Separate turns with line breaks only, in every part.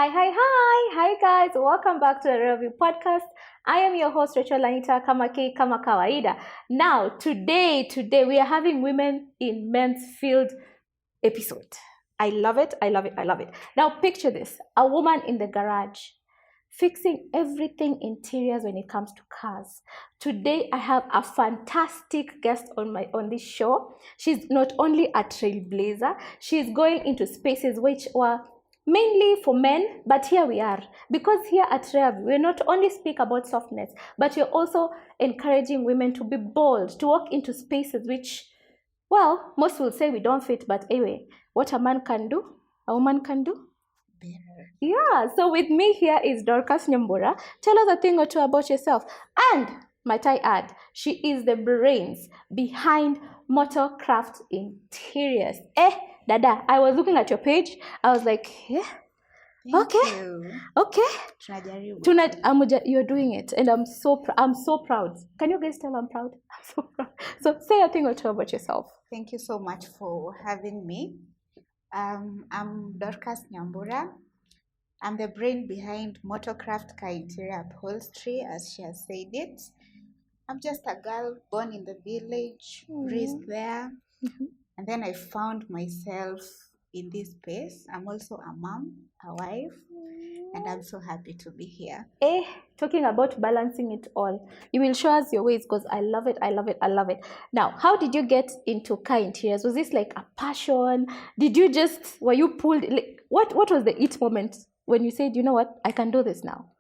Hi guys, welcome back to the Review Podcast. I am your host Rachel Anita Kamake Kama Kawaida. Now, today we are having Women in Men's Field episode. I love it. Now, picture this: a woman in the garage fixing everything interiors when it comes to cars. Today I have a fantastic guest on this show. She's not only a trailblazer, she's going into spaces which were mainly for men, but here we are. Because here at Rev, we not only speak about softness, but we're also encouraging women to be bold, to walk into spaces which, well, most will say we don't fit, but anyway, what a man can do, a woman can do. Yeah, so with me here is Dorcas Nyambura. Tell us a thing or two about yourself. And, might I add, she is the brains behind Motorcraft Interiors. Dada, I was looking at your page. I was like, yeah.
Thank
Okay.
you.
Okay. You're doing it, and I'm so proud. Can you guys tell I'm proud? I'm so proud. So say a thing or two about yourself.
Thank you so much for having me. I'm Dorcas Nyambura. I'm the brain behind Motorcraft Interior Upholstery, as she has said it. I'm just a girl born in the village, raised there, and then I found myself in this space. I'm also a mom, a wife, and I'm so happy to be here.
Talking about balancing it all, you will show us your ways because I love it. Now, how did you get into car interiors? Was this like a passion? Were you pulled? Like, what was the it moment when you said, you know what, I can do this now?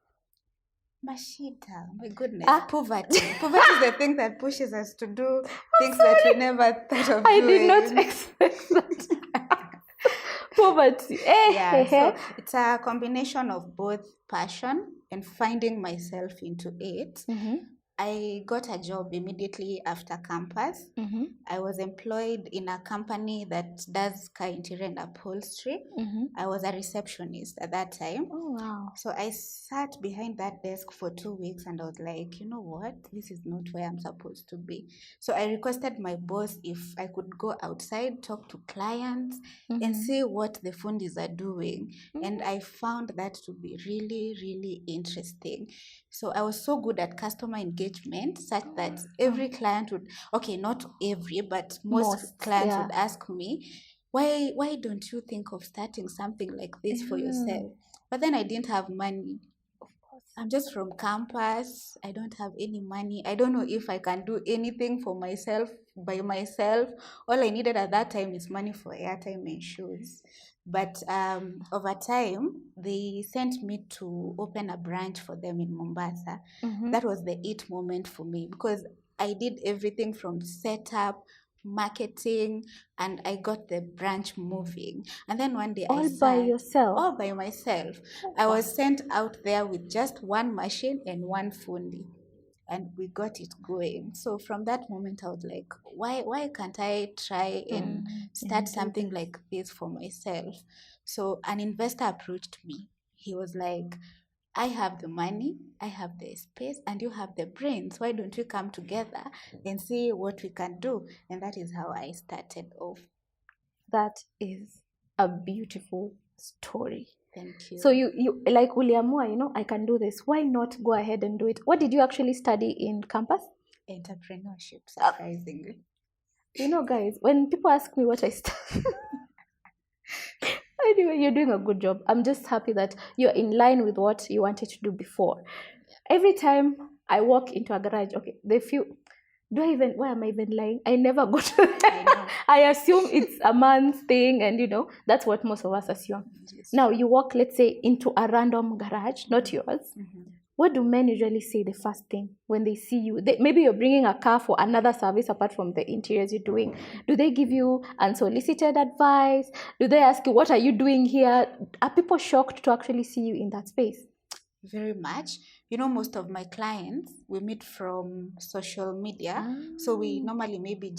Mashita, my goodness. Poverty. Poverty is the thing that pushes us to do things that we never thought of doing.
I did not expect that. Poverty.
So it's a combination of both passion and finding myself into it. I got a job immediately after campus. I was employed in a company that does car interior and upholstery. I was a receptionist at that time.
Oh, wow.
So I sat behind that desk for 2 weeks and I was like, you know what? This is not where I'm supposed to be. So I requested my boss if I could go outside, talk to clients, and see what the fundis are doing. And I found that to be really, really interesting. So I was so good at customer engagement such that every client would, okay, not every, but most clients would ask me, why don't you think of starting something like this for yourself? But then I didn't have money. I'm just from campus. I don't have any money. I don't know if I can do anything for myself by myself. All I needed at that time is money for airtime and shoes. But over time, they sent me to open a branch for them in Mombasa. That was the it moment for me because I did everything from setup, marketing, and I got the branch moving. And then one day
all by
myself. I was sent out there with just one machine and one fundi, and we got it going. So from that moment I was like, why can't I try and start something like this for myself? So an investor approached me. He was like, I have the money, I have the space, and you have the brains. Why don't we come together and see what we can do? And that is how I started off.
That is a beautiful story.
Thank you.
So you like uliamua, I can do this. Why not go ahead and do it? What did you actually study in campus?
Entrepreneurship, surprisingly.
Guys, when people ask me what I study, anyway, you're doing a good job. I'm just happy that you're in line with what you wanted to do before. Every time I walk into a garage, okay, why am I even lying? I never go to that. I assume it's a man's thing, and that's what most of us assume. Yes. Now you walk, let's say, into a random garage, not yours. What do men usually say the first thing when they see you? Maybe you're bringing a car for another service apart from the interiors you're doing. Do they give you unsolicited advice? Do they ask you, what are you doing here? Are people shocked to actually see you in that space?
Very much. Most of my clients, we meet from social media. So we normally maybe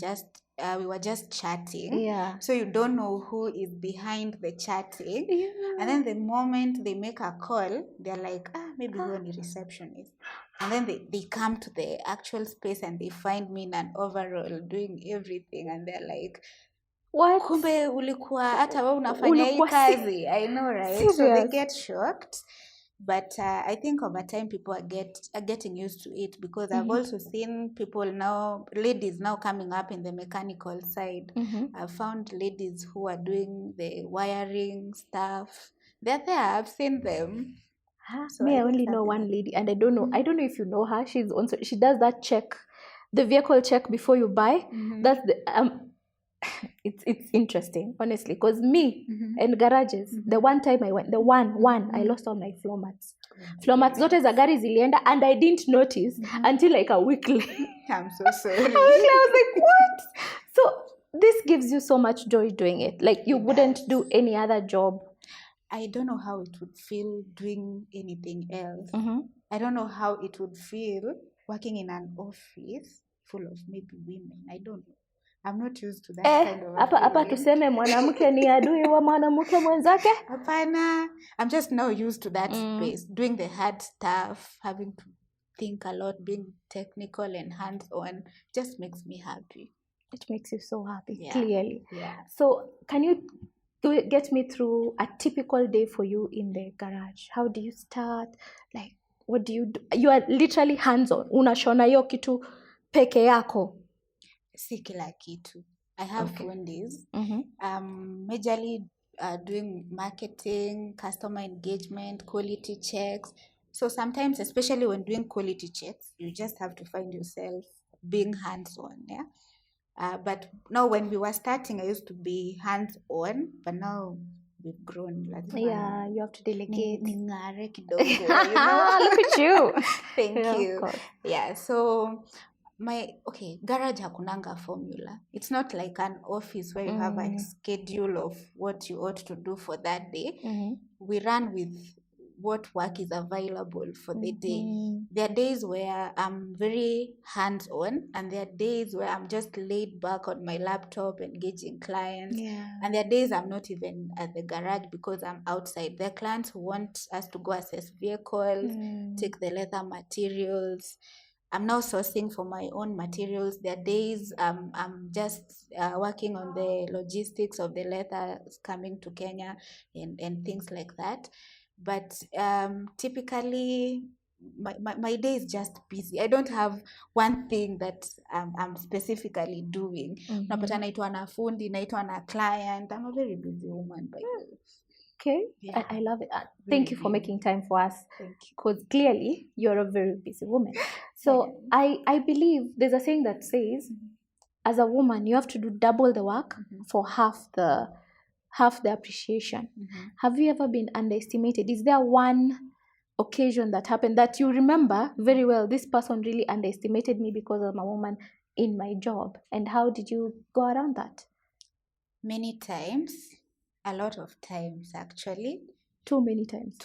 we were just chatting.
Yeah.
So you don't know who is behind the chatting. Yeah. And then the moment they make a call, they're like, maybe we're a receptionist. And then they come to the actual space and they find me in an overall doing everything. And they're like,
What?
Kumbe ulikuwa hata wewe unafanya hii
Ulikuwa
kazi. I know, right? So they
serious?
get shocked. But I think over time people are getting used to it, because I've also seen people now, ladies now coming up in the mechanical side. I've found ladies who are doing the wiring stuff. They're there. I've seen them. So
Me, I
think
only know
something
one
like-
lady, and I don't know. I don't know if you know her. She does that check, the vehicle check before you buy. That's the it's interesting, honestly, because me and garages, the one time I went, I lost all my floor mats. Floor mats zote za gari zilienda, and I didn't notice until like a week later.
I'm so sorry.
I was like, what? So this gives you so much joy doing it. Like you wouldn't do any other job.
I don't know how it would feel doing anything else. I don't know how it would feel working in an office full of maybe women. I don't know. I'm not used to that kind of
hapa tuseme mwanamke ni adui wa mwanamke mwenzake?
Hapana. I'm just now used to that space, doing the hard stuff, having to think a lot, being technical and hands-on, just makes me happy.
It makes you so happy,
Yeah.
clearly.
Yeah.
So can you get me through a typical day for you in the garage? How do you start? Like, what do you do? You are literally hands-on. Unashona hiyo kitu peke yako.
Si kila kitu. I have Wendy's.
Mm-hmm.
Majorly doing marketing, customer engagement, quality checks. So sometimes, especially when doing quality checks, you just have to find yourself being hands-on. Yeah. But now when we were starting, I used to be hands-on, but now we've grown.
Yeah, you have to delegate.
Ningare kidogo, you know?
Look at you.
Thank
Yeah,
you.
of course.
Yeah, so garage hakunanga formula. It's not like an office where you have a schedule of what you ought to do for that day. We run with what work is available for the day. There are days where I'm very hands-on, and there are days where I'm just laid back on my laptop engaging clients.
Yeah.
And there are days I'm not even at the garage because I'm outside. There are clients who want us to go assess vehicles, take the leather materials. I'm now sourcing for my own materials. There are days I'm just working on the logistics of the leather coming to Kenya and things like that. But typically, my day is just busy. I don't have one thing that I'm specifically doing. Napata naitwa na fundi, naitwa na client. I'm a very busy woman by the way.
Okay,
Yeah.
I love it. Thank you for making time for us.
Thank you.
Because clearly you're a very busy woman. So I believe there's a saying that says, as a woman, you have to do double the work for half the appreciation. Have you ever been underestimated? Is there one occasion that happened that you remember very well? This person really underestimated me because I'm a woman in my job. And how did you go around that?
Many times. A lot of times, actually.
Too many times.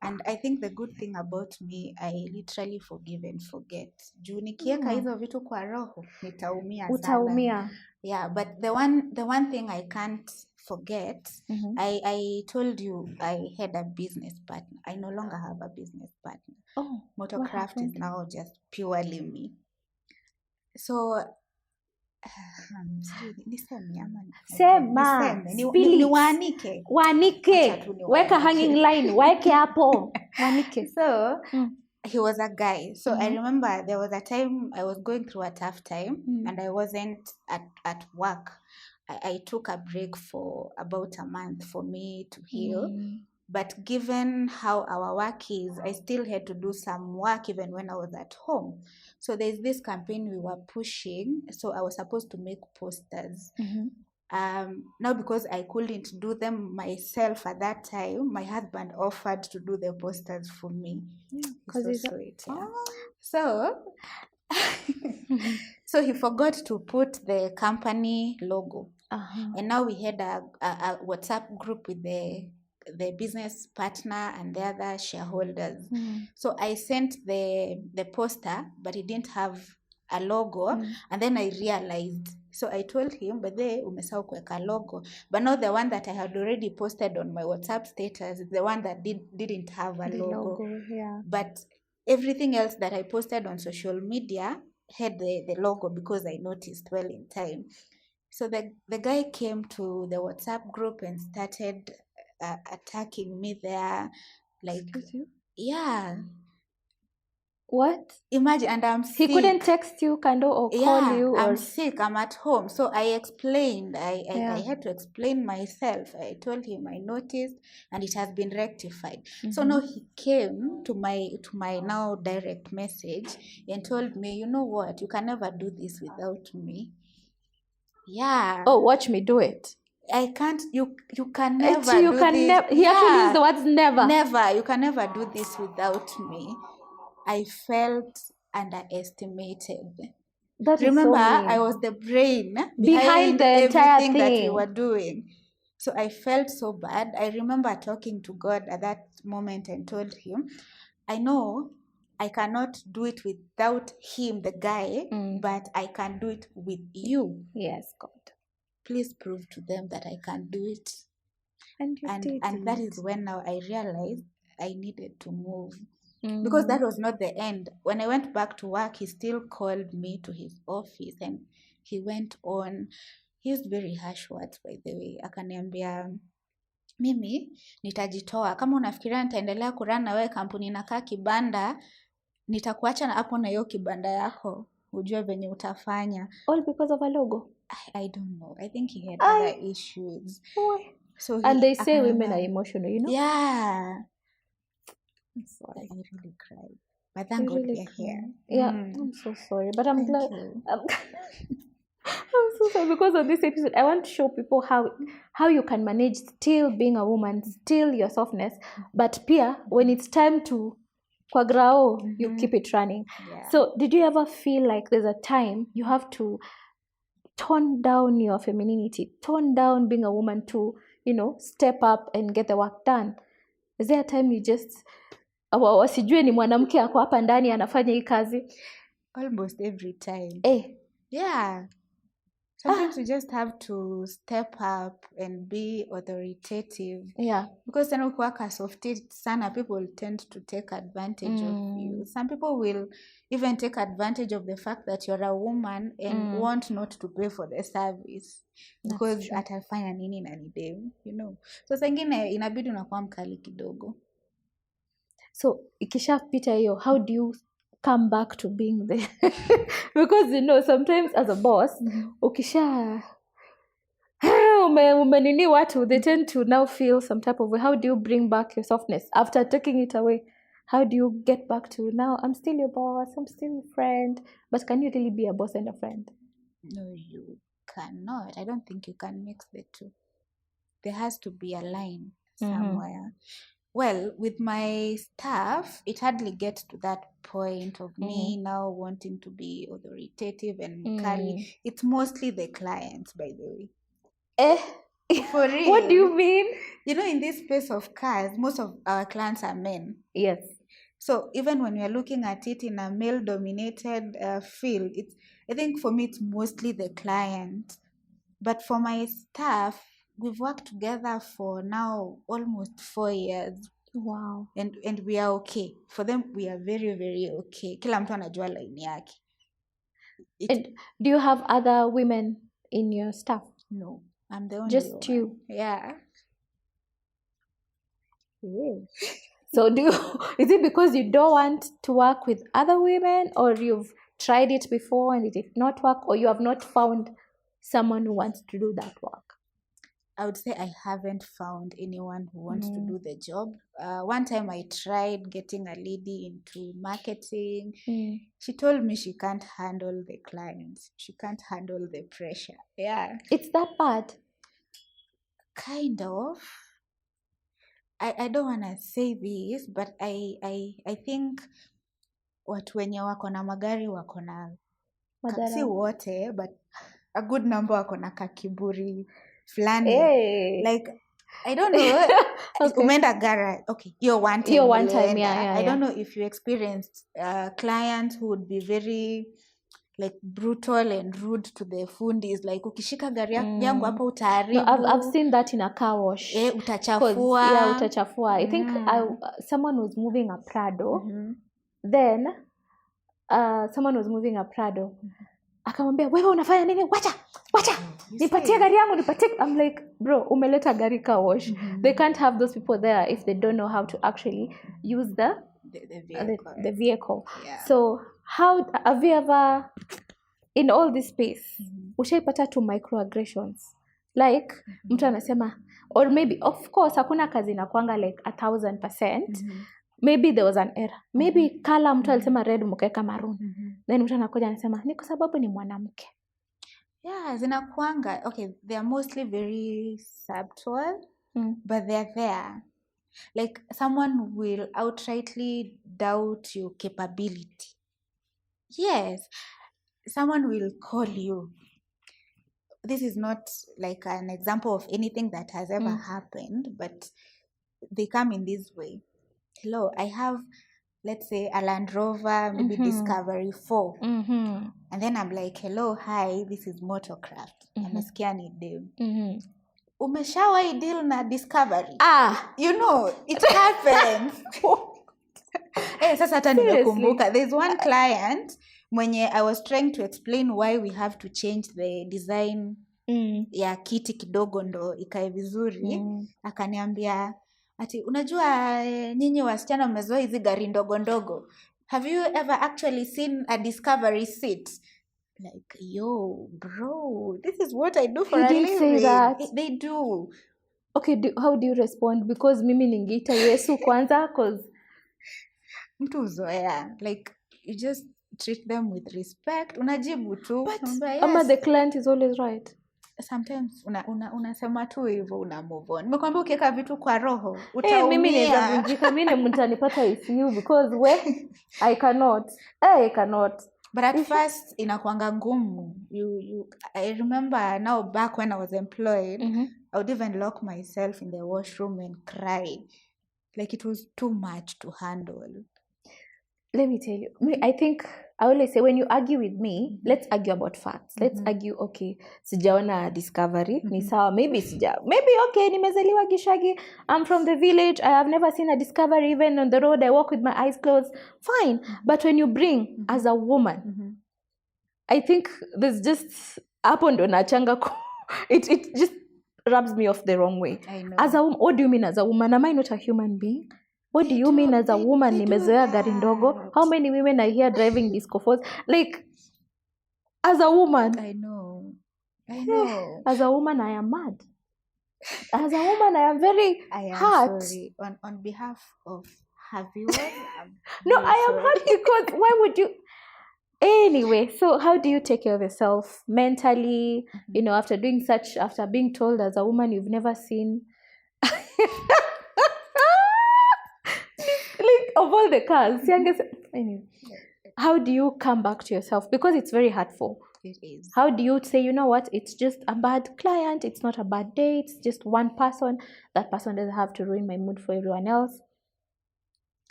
And I think the good thing about me, I literally forgive and forget. Juu nikieka hizo vitu kwa roho, nitaumia sana. Yeah, but the one thing I can't forget, I told you I had a business partner. I no longer have a business partner. Motorcraft is now just purely me. So
Wanike, weka hanging line, weke hapo. Wanike.
So he was a guy. So I remember there was a time I was going through a tough time and I wasn't at work. I took a break for about a month for me to heal. But given how our work is, I still had to do some work even when I was at home. So there's this campaign we were pushing. So I was supposed to make posters. Now because I couldn't do them myself at that time, my husband offered to do the posters for me. So sweet. Yeah. So so he forgot to put the company logo. And now we had a WhatsApp group with the business partner and the other shareholders. So I sent the poster, but it didn't have a logo. And then I realized. So I told him, but they umesahau kuweka logo. But now the one that I had already posted on my WhatsApp status is the one that didn't have a logo.
Yeah.
But everything else that I posted on social media had the logo because I noticed well in time. So the guy came to the WhatsApp group and started attacking me there. Like,
Excuse you?
yeah.
What?
Imagine, and I'm
He
sick.
couldn't text you, kind of, or call
Yeah,
you,
I'm
or
sick. I'm at home. So I explained. I
yeah.
had to explain myself. I told him I noticed, and it has been rectified. So
Mhm.
now he came to my now direct message and told me, you know what, you can never do this without me. Yeah.
Oh, watch me do it.
I can't. You can never
You
do
can
this.
never. He actually used the words never.
Never. You can never do this without me. I felt underestimated.
That is
Remember,
so mean.
I was the brain
Behind the entire
everything that we
thing.
were doing. So I felt so bad. I remember talking to God at that moment and told him, I know I cannot do it without him, the guy, but I can do it with you.
Yes, God.
Please prove to them that I can do it.
And you did
And that
it.
is when now I realized I needed to move. Because that was not the end. When I went back to work, he still called me to his office and he went on. He used very harsh words, by the way. Akaniambia, mimi nitajitoa. Kama unafikiria nitaendelea kurun na wewe kampuni inakaa kibanda, nitakuacha na hapo na hiyo kibanda yako. Ujue venye utafanya.
All because of a logo?
I don't know. I think he had other issues.
So and they say women are emotional, you know?
Yeah.
I'm sorry.
I really cried. But thank God
really
we're here.
Yeah, I'm so sorry. But I'm glad. I'm so sorry because of this episode. I want to show people how you can manage still being a woman, still your softness, but pia when it's time to quagrao, you keep it running.
Yeah.
So did you ever feel like there's a time you have to tone down your femininity, tone down being a woman to, step up and get the work done? Is there a time you just wasijue ni mwanamke ako hapa ndani anafanya hii kazi?
Almost every time. Yeah. Sometimes you just have to step up and be authoritative.
Yeah.
Because then ukiwaka softy sana, people tend to take advantage of you. Some people will even take advantage of the fact that you're a woman and want not to pay for the service. Because atafanya nini na ni dem, So sengine inabidi unakuwa mkali kidogo.
So ikishapita hiyo, how do you come back to being there? Because sometimes as a boss, ukisha umenini watu, they tend to now feel some type of way. How do you bring back your softness after taking it away? How do you get back to, now I'm still your boss, I'm still your friend, but can you really be a boss and a friend?
No, you cannot. I don't think you can mix the two. There has to be a line somewhere. Well, with my staff, it hardly gets to that point of me now wanting to be authoritative and mukali. It's mostly the clients, by the way. For real.
What do you mean?
In this space of cars, most of our clients are men.
Yes.
So even when you're looking at it in a male-dominated field, I think for me it's mostly the client. But for my staff, we've worked together for now almost 4 years.
Wow.
And we are okay. For them, we are very, very okay. Kila mtu anajua line yake.
And do you have other women in your staff?
No, I'm the only
Just
one.
you?
Yeah.
So is it because you don't want to work with other women, or you've tried it before and it did not work, or you have not found someone who wants to do that work?
I would say I haven't found anyone who wants to do the job. One time I tried getting a lady into marketing. She told me she can't handle the clients. She can't handle the pressure. Yeah.
It's that bad?
Kind of. I don't want to say this, but I think watu wenye wako na magari wako na, si wote, but a good number wako na kakiburi flani. Like, I don't know. Okay. Umeenda garage. Okay, you're one time. Yeah. I don't know if you experienced clients who would be very like brutal and rude to the fundis, like ukishika gari yangu hapa utaharibu.
No, I've seen that in a car wash.
Utachafua.
Yeah, utachafua. I think someone was moving a Prado. Then someone was moving a Prado. Akamwambia, wewe unafanya nini? Wacha. nipatie gari yangu, nipatie. I'm like, bro, umeleta gari car wash. They can't have those people there if they don't know how to actually use the vehicle.
Yeah.
So how have you ever, in all this space, ushaipata tu microaggressions like mtu anasema, or maybe of course hakuna kazi inakuanga like 1000%. Maybe there was an error. Maybe kala mtu alisema red mkeka maroon. Then mtu anakuja anasema ni kwa sababu ni mwanamke.
Yeah, zinakuanga. Okay, they are mostly very subtle, but they're there. Like someone will outrightly doubt your capability. Yes, someone will call you. This is not like an example of anything that has ever happened, but they come in this way. Hello, I have, let's say, a Land Rover, maybe Discovery 4. And then I'm like, hello, hi, this is Motorcraft. Amesikia ni deal. Umeshawai deal na Discovery? You know, it happens. Sasa hata nimekumbuka. There's one client mwenye I was trying to explain why we have to change the design ya kiti kidogo ndo ikae vizuri. Akaniambia ati unajua nyinyi wasichana mmezoea hizi gari ndogo ndogo. Have you ever actually seen a Discovery seat? Like, yo, bro, this is what I do for a living.
Say that.
They do.
Okay, how do you respond? Because mimi ningeita Yesu kwanza, cause
mtu uzoea. Like, you just treat them with respect. Unajibu tu.
But yes. The client is always right.
Sometimes unasema tu hivyo, una move on. Nimekwambia ukiweka vitu kwa roho utaumia.
Mimi naweza vunjika, mimi mtanipata ICU because I cannot.
But at first inakuanga ngumu. I remember now back when I was employed, I would even lock myself in the washroom and cry. Like it was too much to handle.
Let me tell you. I think I always say when you argue with me, let's argue about facts. Let's argue, okay, sijaona Discovery, ni sawa, maybe okay, nimezaliwa Gishagi, I'm from the village, I have never seen a Discovery even on the road, I walk with my eyes closed, fine. But when you bring as a woman, I think there's just hapo ndo nachanga it just rubs me off the wrong way.
I know.
As a woman, what do you mean as a woman? Am I not a human being? What do you mean as a woman? Nimezoea gari ndogo. How many women are here driving disco fours? Like, as a woman.
I know.
As a woman, I am mad. As a woman, I am very hurt.
Sorry. On behalf of her viewers,
no, I am hurt because why would you? Anyway, so how do you take care of yourself mentally? You know, after being told as a woman you've never seen. Of all the cars, anyway, how do you come back to yourself? Because it's very hurtful.
It is.
How do you say, you know what, it's just a bad client, it's not a bad day, it's just one person. That person doesn't have to ruin my mood for everyone else.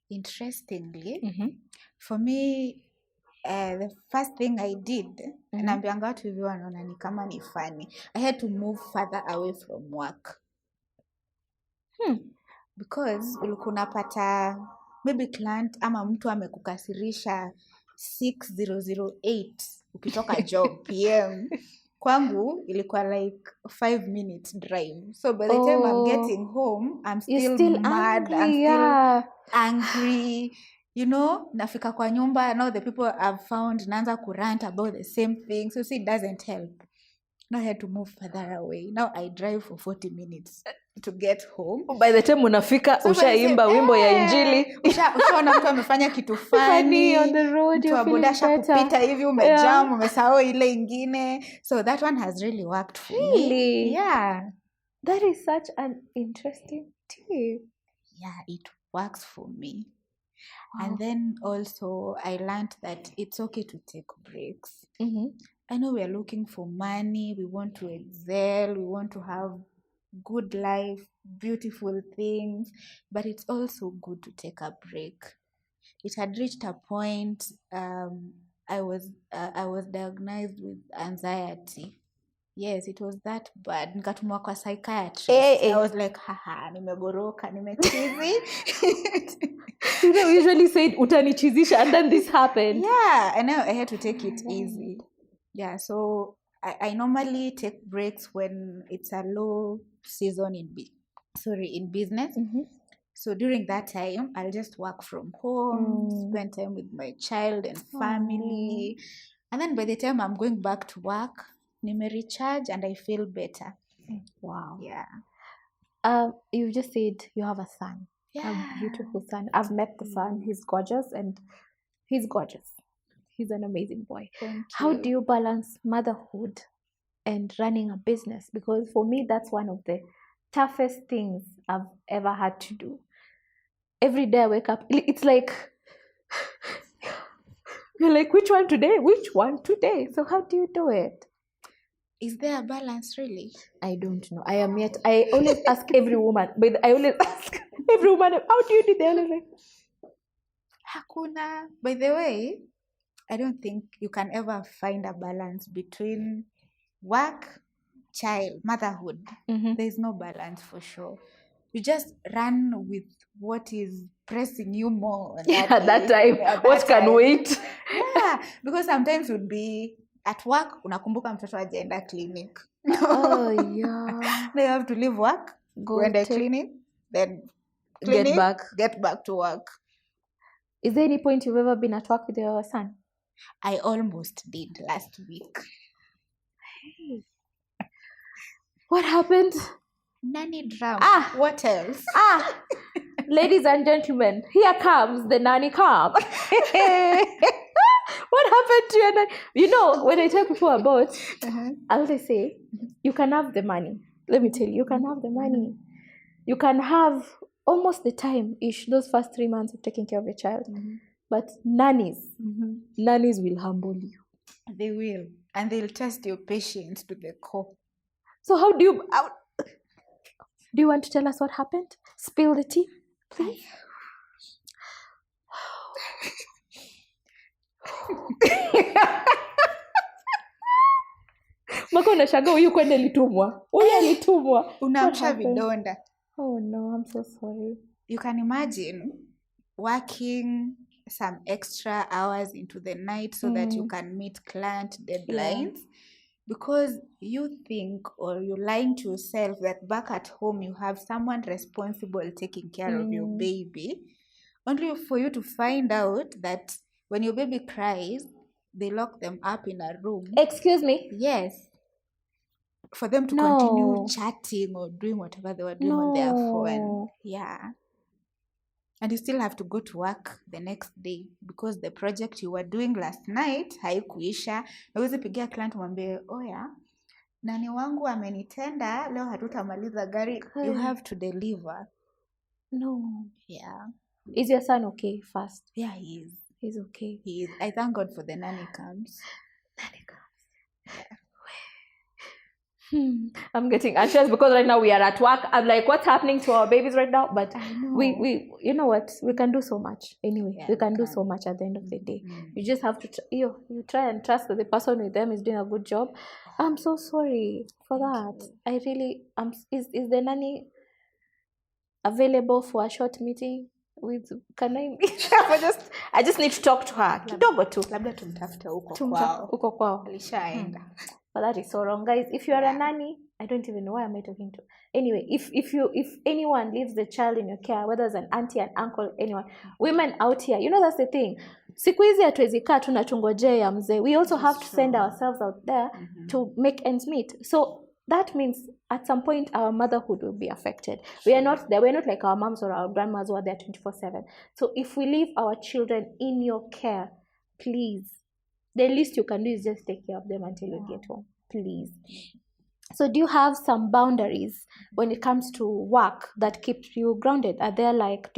Interestingly, for me, the first thing I did, naambianga watu hivi wanaona ni kama ni funny, I had to move further away from work. Because ulikuwa unapata maybe client ama mtu amekukasirisha 6008 ukitoka job PM. Kwangu ilikuwa like 5 minutes drive. So by the time I'm getting home, I'm still mad,
angry,
I'm still angry. You know, nafika kwa nyumba, now the people I've found naanza kurant about the same thing. So see, it doesn't help. Now I had to move further away. Now I drive for 40 minutes to get home.
By the time unafika, ushaimba wimbo ya injili.
Ushaona mtu amefanya kitu funny
on the road,
you're feeling better. Kupita hivi umejam, umesahau ile ingine. So that one has really worked for me. Yeah.
That is such an interesting tip.
Yeah, it works for me. And then also I learned that it's okay to take breaks. I know we are looking for money, we want to excel, we want to have good life, beautiful things, but it's also good to take a break. It had reached a point, I was diagnosed with anxiety. Yes, it was that bad. Nikatumwa kwa psychiatrist. I was like, haha, nimegoroka, nimechizi.
You know, usually said utanichizisha, and then this happened.
Yeah, and now I had to take it easy. Yeah, so I normally take breaks when it's a low season in business. So during that time, I'll just work from home, spend time with my child and family. And then by the time I'm going back to work, I recharge and I feel better.
Wow.
Yeah.
You just said you have a son.
Yeah.
A beautiful son. I've met the son. He's gorgeous and he's gorgeous. He's an amazing boy.
Thank
How
you.
do you balance motherhood and running a business? Because for me, that's one of the toughest things I've ever had to do. Every day I wake up, it's like, you're like, which one today? Which one today? So how do you do it?
Is there a balance really?
I don't know. I always ask every woman, but I always ask every woman, how do you do that? Always like,
Hakuna. By the way, I don't think you can ever find a balance between work, child, motherhood. There's no balance for sure. You just run with what is pressing you more.
At that time. What can wait?
Yeah, because sometimes you'd be at work, unakumbuka mtoto ajaenda clinic.
Oh, yeah.
Now you have to leave work, go and clinic, then clinic, get back to work.
Is there any point you've ever been at work with your son?
I almost did last week.
Hey. What happened?
Nanny drama. What else?
Ladies and gentlemen, here comes the nanny cam. What happened to your nanny? You know, when I tell people about, I always say, you can have the money. Let me tell you, you can have the money. You can have almost the time-ish, those first 3 months of taking care of your child. But nannies will humble you.
They will. And they'll test your patience to the core.
So how do you want to tell us what happened? Spill the tea, please. Mako unashangaa huyu kwenda alitumwa. Huyu alitumwa.
Unaamsha vidonda.
Oh no, I'm so sorry.
You can imagine working some extra hours into the night so that you can meet client deadlines. Because you think or you're lying to yourself that back at home you have someone responsible taking care of your baby, only for you to find out that when your baby cries, they lock them up in a room.
Excuse me?
Yes. For them to continue chatting or doing whatever they were doing on their phone. Yeah. And you still have to go to work the next day because the project you were doing last night haikuisha. Naweza pigia client mwambie, oya, nani wangu amenitenda, leo hatutamaliza gari. You have to deliver.
No.
Yeah.
Is your son okay first?
Yeah, he is.
He's okay.
He is. I thank God for the nanny cams.
Nanny cams. Yeah. I'm getting anxious because right now we are at work. I'm like, what's happening to our babies right now? But we you know what? We can do so much. Anyway, we can do so much at the end of the day. You just have to, you try and trust that the person with them is doing a good job. I'm so sorry for that. I really, is the nanny available for a short meeting? Can I I just need to talk to her. Kidogo tu.
Labda tumtafute huko kwao. Alishaenda.
But that is so wrong, guys. If you are a nanny, I don't even know why am I talking to. Anyway, if anyone leaves the child in your care, whether it's an auntie, an uncle, anyone, women out here, you know that's the thing. Siku hizi hatuwezi kaa tunachungojea mzee. We also have to send ourselves out there to make ends meet. So that means at some point our motherhood will be affected. We are not there. We're not like our moms or our grandmas who are there 24/7. So if we leave our children in your care, please, the least you can do is just take care of them until you get home, please. So do you have some boundaries when it comes to work that keeps you grounded? Are there like,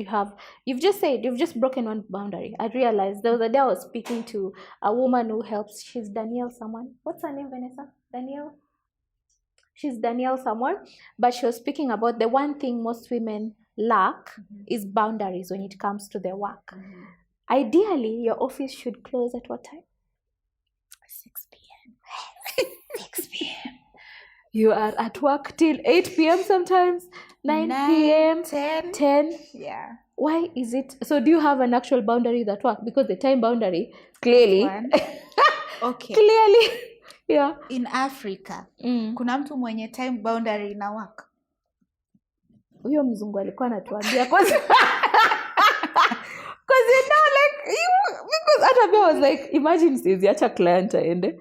you've just broken one boundary. I realized there was a day I was speaking to a woman who helps, she's Danielle someone. What's her name, Vanessa? Danielle? She's Danielle someone, but she was speaking about the one thing most women lack is boundaries when it comes to their work. Ideally, your office should close at what time?
6 p.m.
6 p.m. You are at work till 8 p.m. sometimes, 9 p.m., 10.
Yeah.
Why is it? So do you have an actual boundary that work? Because the time boundary, clearly,
okay.
Clearly, Yeah.
In Africa, kuna mtu mwenye time boundary ina work.
Huyo mzungu alikuwa anatuambia cause because hata I was like, imagine sizi acha client aende.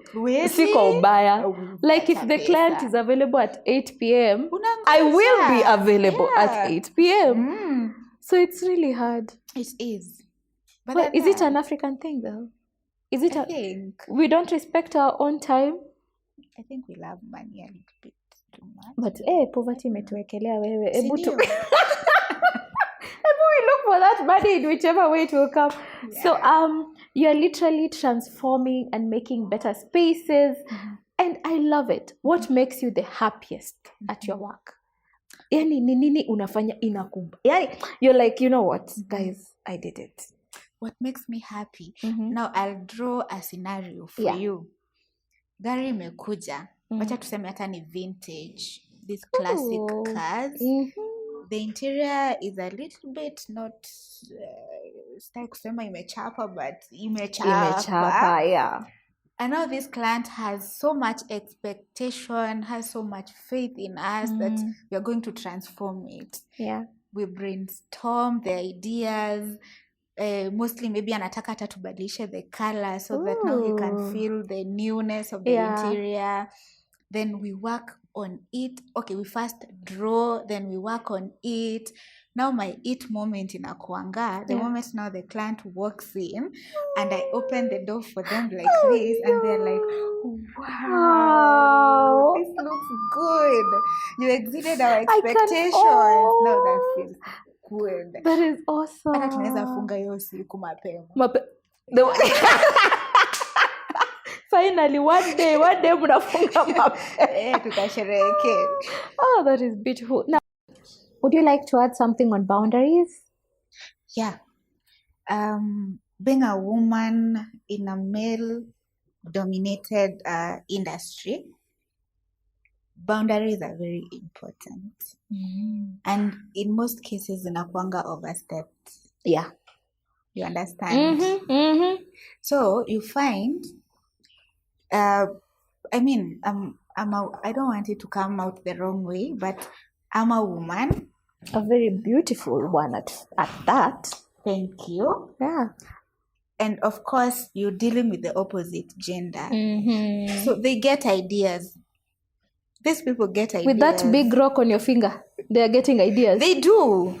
Siko ubaya. Like if the client is available at 8 p.m, I will be available at 8 p.m. So it's really hard.
It is.
But is it an African thing though? Is it
I think
we don't respect our own time?
I think we love money a little bit too much.
But poverty imetuwekelea wewe. Hebu we look for that money in whichever way it will come. Yeah. So you're literally transforming and making better spaces. And I love it. What makes you the happiest at your work? Yani nini unafanya inakumba. Yani you're like, you know what, guys, I did it.
What makes me happy? Now I'll draw a scenario for you. Gari imekuja. Wacha tuseme hata ni vintage. These classic cars. The interior is a little bit not sitaki kusema imechapa, but imechapa, yeah. And now this client has so much expectation, has so much faith in us that we are going to transform it.
Yeah.
We brainstorm the ideas. Mostly maybe anataka hata tubadilishe the color so that now he can feel the newness of the interior. Then we work on it. Okay, we first draw, then we work on it. Now my it moment inakuanga, the moment now the client walks in and I open the door for them like this and they're like, wow, this looks good. You exceeded our expectations. No, that feels good.
That is awesome.
Hata tunaweza funga hiyo siku mapema.
Finally, one day mnafunga mapema.
Tutasherehekea.
Oh, that is beautiful. Now, would you like to add something on boundaries?
Yeah. Being a woman in a male-dominated industry, boundaries are very important. And in most cases, inakuanga overstepped.
Yeah.
You understand? So you find, I mean, I don't want it to come out the wrong way, but I'm a woman.
A very beautiful one at that.
Thank you.
Yeah.
And of course, you're dealing with the opposite gender. So they get ideas. These people get ideas.
With that big rock on your finger, they are getting ideas.
They do.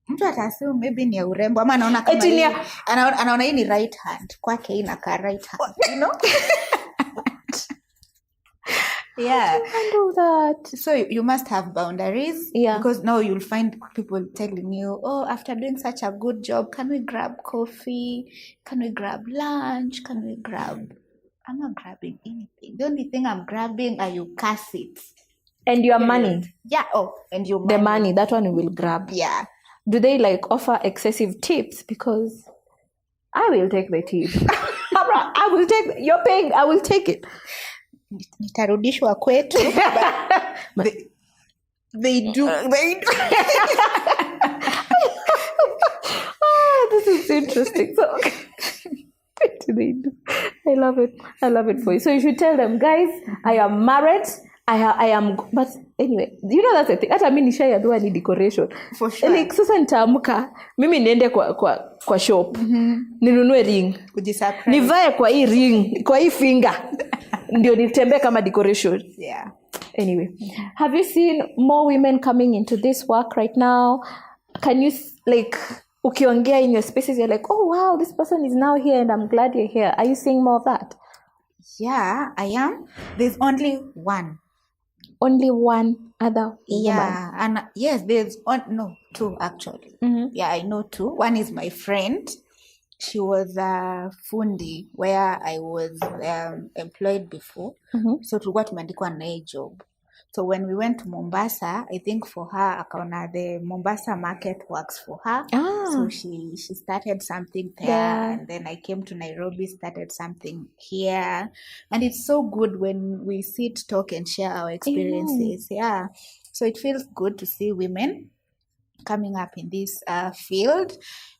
Mtu atasema maybe ni ya urembo ama anaona kama anaona hii ni right hand. Kwake inakaa right hand, you know? Yeah.
I know that.
So you must have boundaries.
Yeah.
Because now you'll find people telling you, oh, after doing such a good job, can we grab coffee? Can we grab lunch? Can we grab... I'm not grabbing anything. The only thing I'm grabbing are your cassettes.
And your money.
Yeah. Oh, and your money.
The money, that one you will grab.
Yeah.
Do they like offer excessive tips? Because I will take the tip. I will take, you're paying, I will take it.
Nitarudishwa kwetu. But they do.
Oh, this is interesting. So, okay. What do they do? I love it for you. So you should tell them, guys, I am married. I am, but anyway, you know that's the thing. Hata mimi nishayadua ni decoration.
For sure.
Like sasa nitaamka, mimi niende kwa shop. Ninunue ring.
Kujisurprise.
Nivae kwa hii ring, kwa hii finger. Ndio nitembee kama decoration.
Yeah.
Anyway, have you seen more women coming into this work right now? Can you like ukiongea in your spaces, you're like, oh wow, this person is now here and I'm glad you're here. Are you seeing more of that?
Yeah, I am. There's only one.
Only one other
yeah
woman?
And yes, there's two actually. Yeah, I know two. One is my friend. She was a fundi where I was employed before. So tulikuwa tumeandikwa na hii job. So when we went to Mombasa, I think for her, akaona the Mombasa market works for her. So she started something there, and then I came to Nairobi, started something here. And it's so good when we sit, talk, and share our experiences. Yeah. So it feels good to see women coming up in this field,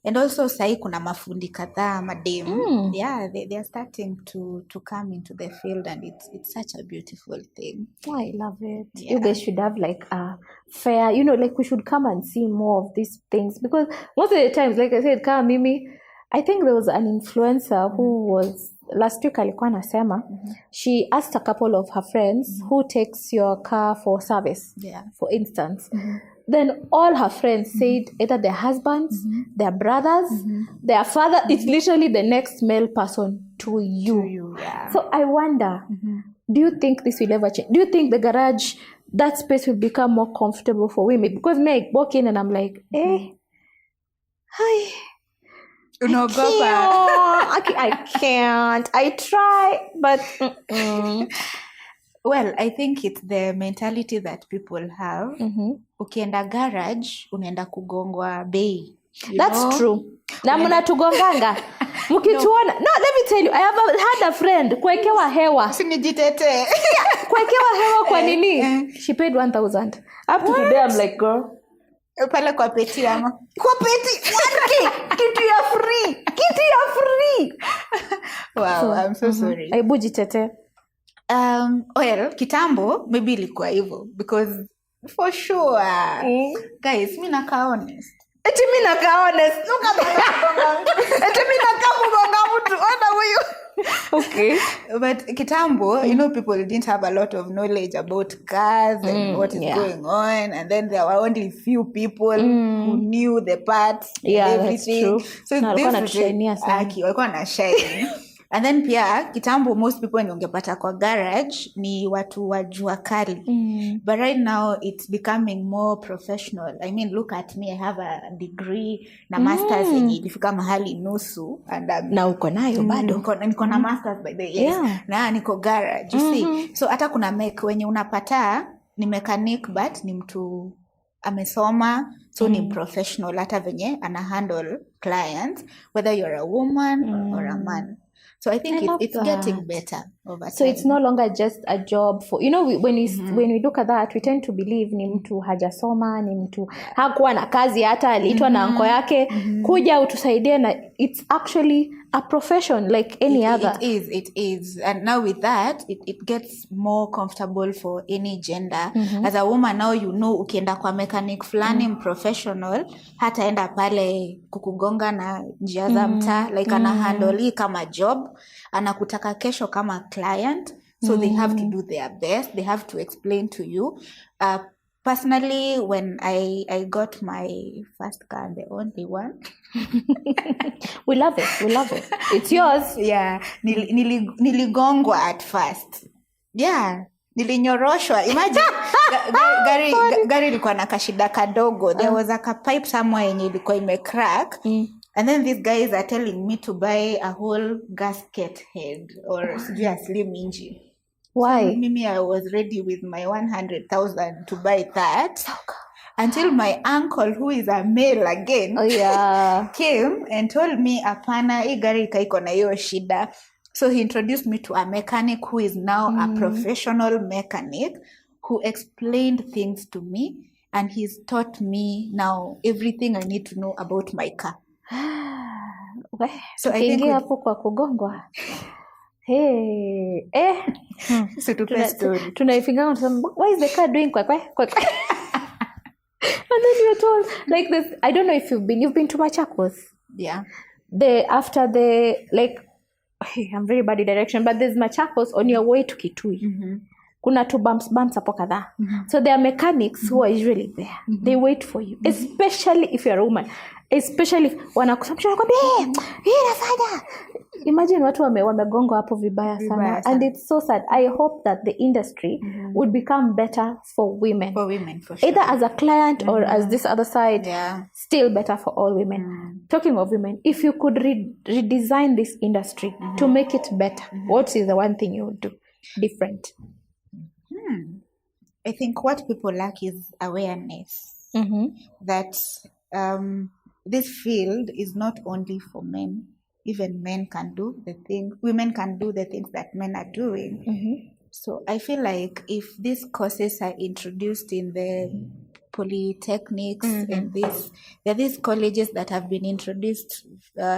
and also sahi kuna mafundi kadhaa madem. Yeah, they are starting to come into the field, and it's such a beautiful thing.
Oh, I love it.
Yeah.
You guys should have like a fair, like we should come and see more of these things, because most of the times, like I said, kama mimi, I think there was an influencer who was last week alikuwa anasema she asked a couple of her friends who takes your car for service, for instance. Then all her friends said either their husbands, their brothers, their father. It's literally the next male person to you.
Yeah.
So I wonder, do you think this will ever change? Do you think the garage, that space will become more comfortable for women? Because I walk in and I'm like, hi. I can't. I try, but
well, I think it's the mentality that people have. Ukienda garage, unaenda kugongwa bei.
That's true. Na mnatugonganga. Mkituona. No, let me tell you, I have had a friend kuwekewa hewa.
Usinijitete.
Kuwekewa hewa kwa nini? She paid 1,000. Up to today I'm like, girl.
Pale kwa peti ama.
Kwa peti 1K. Kitu ya free.
Wow, so, I'm so sorry.
Aibu jitete.
Well, kitambo maybe ilikuwa hivyo, because for sure guys, mimi nakaa honest.
Eti mimi nakaa honest. Eti mimi nakaa kugonga mtu. Ona huyu. Okay.
But kitambo, people didn't have a lot of knowledge about cars and what is going on, and then there were only few people who knew the parts and everything.
That's true.
So walikuwa na shine. And then pia kitambo most people ni ungepata kwa garage ni watu wa jua kali. But right now it's becoming more professional. I mean, look at me, I have a degree na masters yenye ilifika mahali nusu, and
na uko nayo bado.
Niko na masters by the way. Na niko garage, you see. So hata kuna wenye unapata ni mechanic but ni mtu amesoma, so ni professional, hata venye ana handle clients, whether you're a woman or a man. So I think it's getting better over time.
So it's no longer just a job for, when we look at that, we tend to believe ni mtu hajasoma, ni mtu hakuwa na kazi, hata aliitwa na anko yake, kuja utusaidie, na it's actually a profession like any other.
It is. And now with that, it gets more comfortable for any gender. As a woman now, ukienda kwa mechanic fulani professional, hata enda pale kukugonga na njia za mtaa, like ana handle kama job, anakutaka kesho kama client. So they have to do their best. They have to explain to you. Personally, when I got my first car, the only one.
We love it. It's yours.
Yeah. Niligongwa at first. Yeah. Nilinyoroshwa. Imagine, gari ilikuwa na kashida kadogo. There was a pipe somewhere yenye ilikuwa imecrack. And then these guys are telling me to buy a whole gasket head or a slim engine.
Why?
So mimi, I was ready with my 100,000 to buy that. Until my uncle, who is a male again, came and told me, apana, hii gari iko na hiyo shida. So he introduced me to a mechanic who is now a professional mechanic, who explained things to me, and he's taught me now everything I need to know about my car.
So I think hapo kwa kugongwa.
So to press
tunaifinga, why is the car doing kwa. And then you're told like this. I don't know if you've been to Machakos.
Yeah.
After I'm very bad in direction, but there's Machakos on your way to Kitui. Kuna two bumps hapo kadhaa. So there are mechanics who are usually there. They wait for you, especially if you're a woman. Especially wanakusamisha nakwambia hii nafanya. Imagine watu wamegongwa hapo vibaya sana. And it's so sad. I hope that the industry would become better for women.
For women, for sure.
Either as a client or as this other side. Still better for all women. Talking of women, if you could redesign this industry to make it better, what is the one thing you would do different?
I think what people lack is awareness. That this field is not only for men. Even men can do the things, women can do the things that men are doing. So I feel like if these courses are introduced in the polytechnics and there are these colleges that have been introduced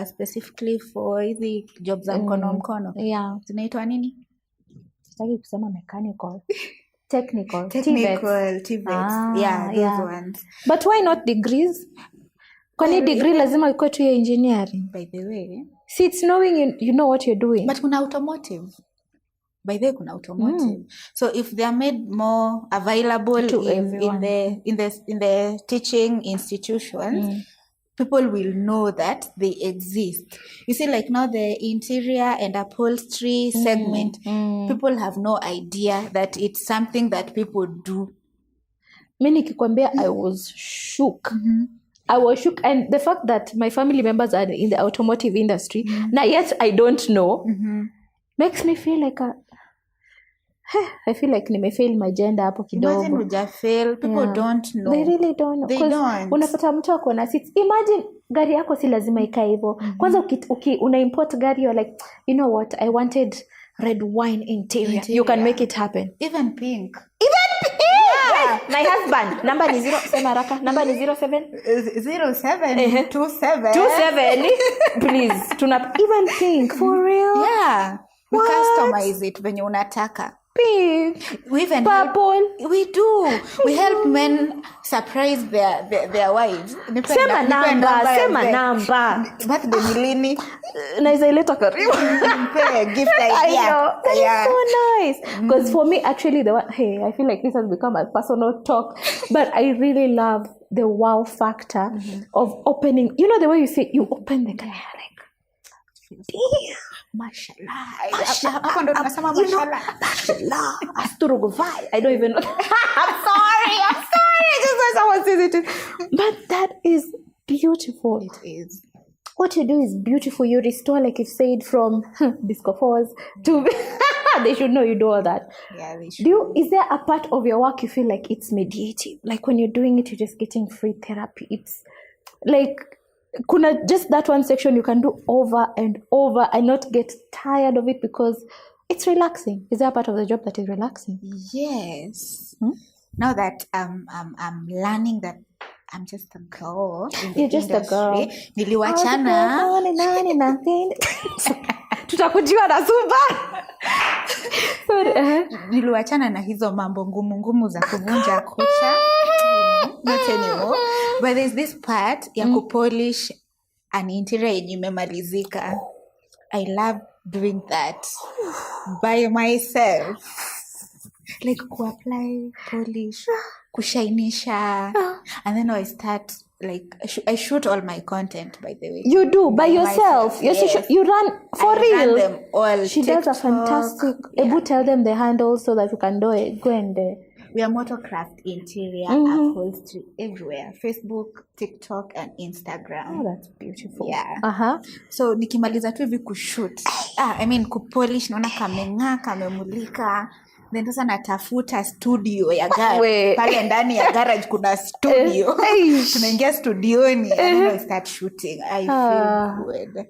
specifically for hizi jobs za mkono.
Yeah.
Zinaitwa nini?
Sitaki kusema mechanical. Technical.
TVETs. Those ones.
But why not degrees? Kwani degree lazima ikuwe tu ya engineering?
By the way.
See, it's knowing you know what you're doing.
But kuna automotive. By the way, kuna automotive. So if they are made more available
to
in the teaching institutions, people will know that they exist. You see, like now the interior and upholstery segment, people have no idea that it's something that people do.
Mimi nikikwambia I was shook. I was shook, and the fact that my family members are in the automotive industry, now yet I don't know, makes me feel like I feel like nimefail my gender hapo kidogo.
Imagine hujafail, people don't know.
They really don't know.
They don't.
Unapata mtu ako na seats. Imagine gari yako si lazima ikae hivyo. Kwanza una import gari, you're like, you know what, I wanted red wine interior. You can make it happen.
Even pink.
Yeah. My husband, number ni 0, sema haraka. Number ni 07 27. Please, even pink for real.
Yeah. We customize it venye unataka.
Pink,
we even
purple.
We do. We help men surprise their wives.
Sema namba.
Birthday ni lini?
Naweza ileta karibu.
Gift idea.
It's so nice. Because for me, actually, I feel like this has become a personal talk, but I really love the wow factor of opening. You know the way you say, you open the car, like, damn. Mashallah. Mashallah. Asturuguvai. I don't even know. I'm sorry. Just when someone says it. But that is beautiful.
It is.
What you do is beautiful. You restore, like you've said, from disco fours to... They should know you do all that.
Yeah, they should.
Is there a part of your work you feel like it's mediative? Like when you're doing it, you're just getting free therapy. It's like... Kuna just that one section you can do over and over and not get tired of it because it's relaxing. Is there a part of the job that is relaxing?
Yes. Now that I'm learning that I'm just a girl in the
You're just
industry.
A girl.
Niliwachana.
Tutakujua na Zumba.
Niliwachana na hizo mambo ngumu za kuvunja kucha. Not anymore. But there's this part ya kupolish an interior yenye imemalizika. I love doing that by myself. Like apply, polish, kushainisha. And then I start, like, I shoot all my content, by the way.
You do? By yourself?
Yes.
You run for real?
I run them all.
She
TikTok,
does a fantastic... Ebu tell them the handles so that you can do it. Go and...
We are Motocraft Interior, upholstery, everywhere. Facebook, TikTok, and Instagram.
Oh, that's beautiful.
Yeah. So, nikimaliza tu hivi kushoot. Kupolish, naona kamemulika. Then sasa natafuta studio ya gari. Pale ndani ya garage kuna studio. Tunaingia studioni. And then I start shooting. I feel good.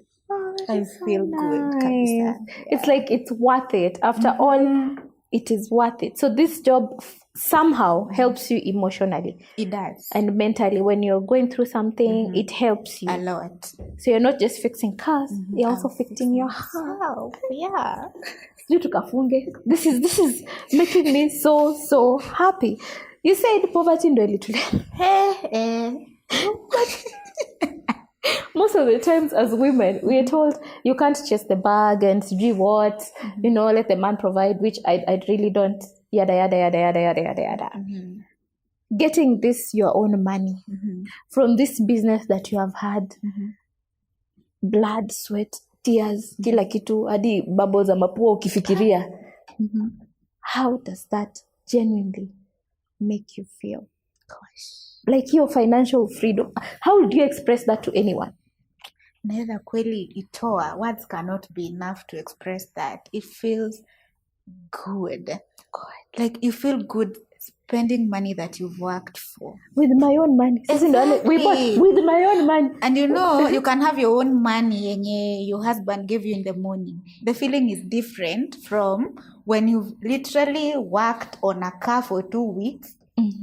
I feel good. Kabisa.
It's like it's worth it. After all, it is worth it. So this job somehow helps you emotionally.
It does.
And mentally. When you're going through something, it helps you.
A lot.
So you're not just fixing cars, you're also fixing your house.
Yeah.
This is making me so happy. You said poverty ndo ilitulea. Most of the times as women, we are told you can't chase the bag and do what, let the man provide, which I really don't. Yada, yada, yada, yada, yada, yada, yada. Getting this your own money from this business that you have had, blood, sweat, tears, kila kitu, hadi bubbles za mapua ukifikiria. How does that genuinely make you feel?
Gosh.
Like your financial freedom. How do you express that to anyone?
Naweza kweli itoa. Words cannot be enough to express that. It feels good. Like you feel good spending money that you've worked for.
With my own money.
Exactly.
We bought with my own money.
And you can have your own money and your husband gave you in the morning. The feeling is different from when you've literally worked on a car for 2 weeks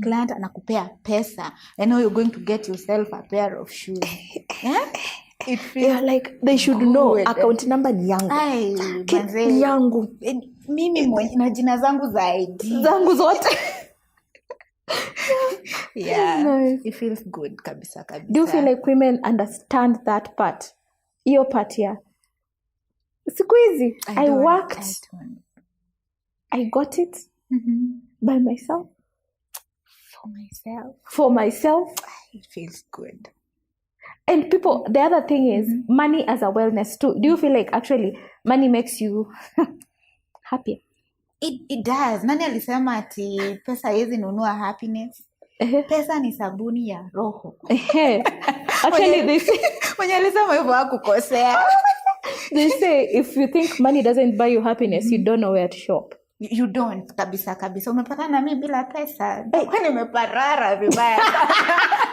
client anakupea pesa, I know you're going to get yourself a pair of shoes. Yeah? It feels
like they should know account number ni yangu.
Manze,
yangu.
Mimi na jina zangu za ID.
Zangu zote.
Yeah.
Nice.
It feels good kabisa.
Do you feel like women understand that part? Your part here. Siku hizi I worked. I got it by myself. For myself.
It feels good.
And people, the other thing is money as a wellness too. Do you feel like actually money makes you happy?
It does. Nani alisema ati pesa haiwezi nunua happiness? Pesa ni sabuni ya roho.
Actually, they say,
mwenye alisema hivyo hakukosea.
They say if you think money doesn't buy you happiness, you don't know where to shop.
You don't, kabisa. Umepata na mimi bila pesa. Kwani nimeparara vibaya.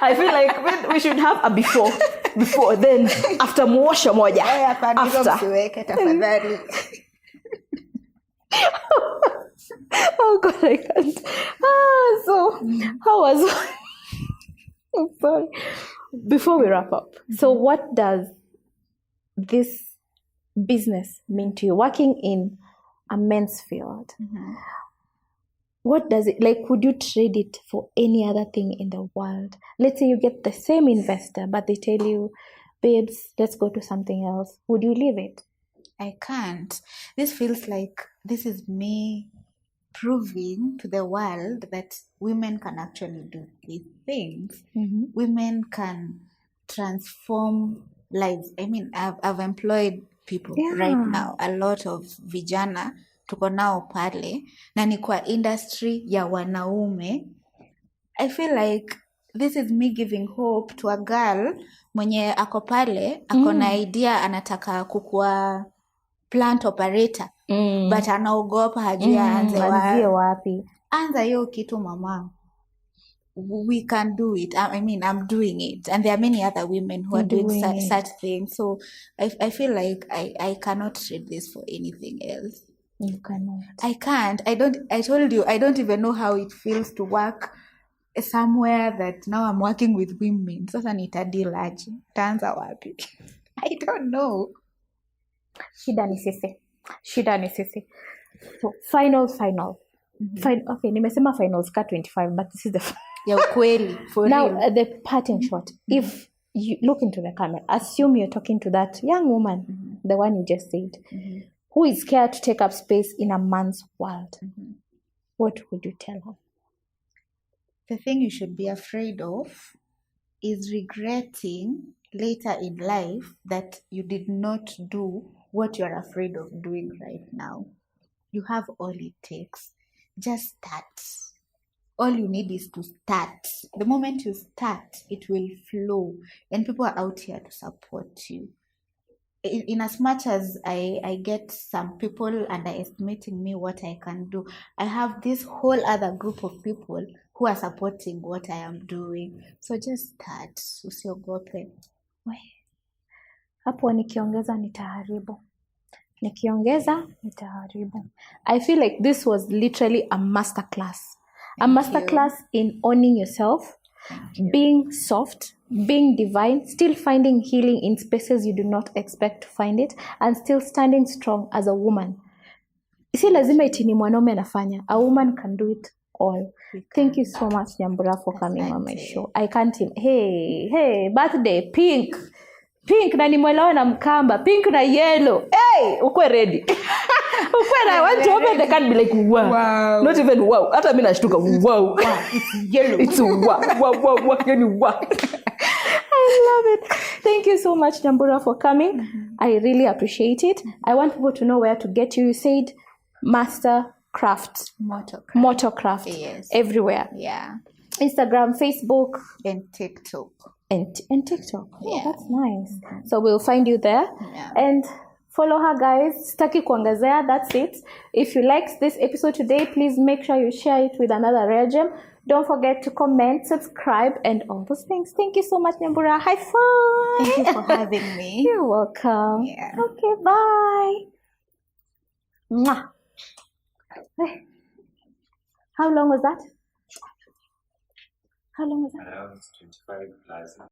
I feel like we should have a before then after muosho moja.
After msiweke tafadhali.
Oh God, I can't. So how was I'm sorry. Before we wrap up, so what does this business mean to you? Working in a men's field, what does it like? Would you trade it for any other thing in the world? Let's say you get the same investor, but they tell you, babes, let's go to something else. Would you leave it?
I can't. This feels like this is me proving to the world that women can actually do these things. Women can transform lives. I mean, I've employed people right now, a lot of vijana tuko nao pale na ni kwa industry ya wanaume. I feel like this is me giving hope to a girl mwenye ako pale ako na idea anataka kukua plant operator but anaogopa hajui aanze
wapi.
Anza hiyo kitu mama. We can do it. I mean, I'm doing it. And there are many other women who are doing such things. So I feel like I cannot trade this for anything else.
You cannot.
I can't. I told you, I don't even know how it feels to work somewhere that now I'm working with women. Sasa nitadeal aje? Taanza wapi? I don't know.
Shida ni sisi. So final. Okay, nimesema finals ka 25, but this is the
ya ukweli for
now
real.
The parting shot. If you look into the camera, assume you're talking to that young woman, the one you just said, who is scared to take up space in a man's world. What would you tell her?
The thing you should be afraid of is regretting later in life that you did not do what you're afraid of doing right now. You have all it takes. Just start. All you need is to start. The moment you start, it will flow. And people are out here to support you. In as much as I get some people underestimating me what I can do, I have this whole other group of people who are supporting what I am doing. So just start. Usiogope.
Hapo nikiongeza nitaharibu. I feel like this was literally a masterclass. A masterclass in owning yourself, being soft, being divine, still finding healing in spaces you do not expect to find it, and still standing strong as a woman. Si lazima iti ni mwanaume anafanya. A woman can do it all. Thank you so much, Nyambura, for coming on my show. I can't even. Hey, birthday, pink na nimwelewa na mkamba, pink na yellow. Hey, ukwe ready. I want to open the can be like, wow. Not even wow. Hata mimi nashtuka, wow.
It's yellow.
It's wow. Wow. I love it. Thank you so much, Nyambura, for coming. I really appreciate it. I want people to know where to get you. You said Mastercraft. Motorcraft.
Yes.
Everywhere.
Yeah.
Instagram, Facebook.
And TikTok.
And TikTok.
Yeah.
That's nice. So we'll find you there.
Yeah.
And follow her, guys. Staki kuangazea. That's it. If you liked this episode today, please make sure you share it with another rare gem. Don't forget to comment, subscribe, and all those things. Thank you so much, Nyambura. High five.
Thank you for having me.
You're welcome.
Yeah.
Okay, bye. Mwah. How long was that? How long was that?
Around 25 plus.